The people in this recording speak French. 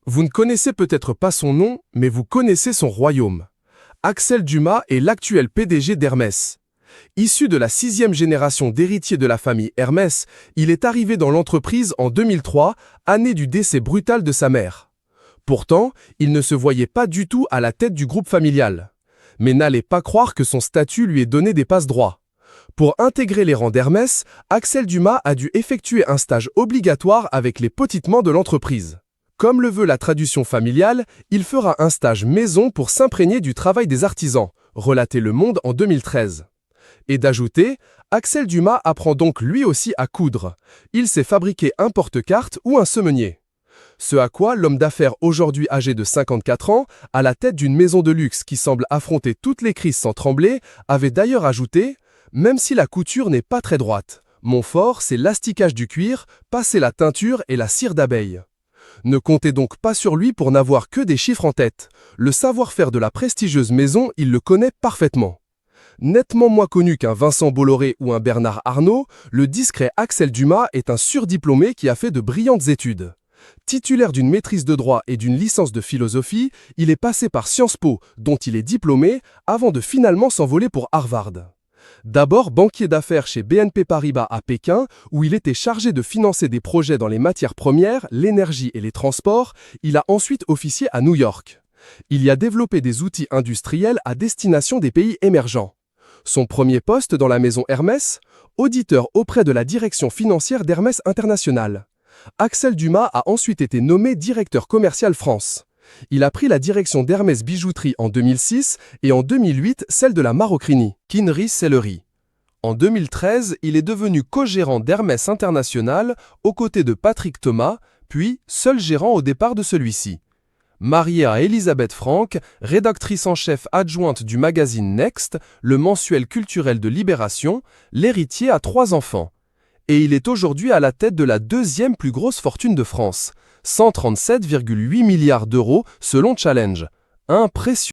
Vous ne connaissez peut-être pas son nom, mais vous connaissez son royaume. Axel Dumas est l'actuel PDG d'Hermès. Issu de la 6e génération d'héritiers de la famille Hermès, il est arrivé dans l'entreprise en 2003, année du décès brutal de sa mère. Pourtant, il ne se voyait pas du tout à la tête du groupe familial. Mais n'allez pas croire que son statut lui ait donné des passe-droits. Pour intégrer les rangs d'Hermès, Axel Dumas a dû effectuer un stage obligatoire avec les petites-mains de l'entreprise. Comme le veut la tradition familiale, il fera un stage maison pour s'imprégner du travail des artisans, relatait Le Monde en 2013. Et d'ajouter, Axel Dumas apprend donc lui aussi à coudre. Il sait fabriquer un porte-carte ou un semenier. Ce à quoi l'homme d'affaires aujourd'hui âgé de 54 ans, à la tête d'une maison de luxe qui semble affronter toutes les crises sans trembler, avait d'ailleurs ajouté « Même si la couture n'est pas très droite, mon fort c'est l'asticage du cuir, passer la teinture et la cire d'abeille. » Ne comptez donc pas sur lui pour n'avoir que des chiffres en tête. Le savoir-faire de la prestigieuse maison, il le connaît parfaitement. Nettement moins connu qu'un Vincent Bolloré ou un Bernard Arnault, le discret Axel Dumas est un surdiplômé qui a fait de brillantes études. Titulaire d'une maîtrise de droit et d'une licence de philosophie, il est passé par Sciences Po, dont il est diplômé, avant de finalement s'envoler pour Harvard. D'abord banquier d'affaires chez BNP Paribas à Pékin, où il était chargé de financer des projets dans les matières premières, l'énergie et les transports, il a ensuite officié à New York. Il y a développé des outils industriels à destination des pays émergents. Son premier poste dans la maison Hermès, auditeur auprès de la direction financière d'Hermès International. Axel Dumas a ensuite été nommé directeur commercial France. Il a pris la direction d'Hermès Bijouterie en 2006 et en 2008 celle de la maroquinerie, Kinerie Sellerie. En 2013, il est devenu co-gérant d'Hermès International aux côtés de Patrick Thomas, puis seul gérant au départ de celui-ci. Marié à Elisabeth Franck, rédactrice en chef adjointe du magazine Next, le mensuel culturel de Libération, l'héritier a 3 enfants. Et il est aujourd'hui à la tête de la 2e plus grosse fortune de France, 137,8 milliards d'euros selon Challenge. Impressionnant.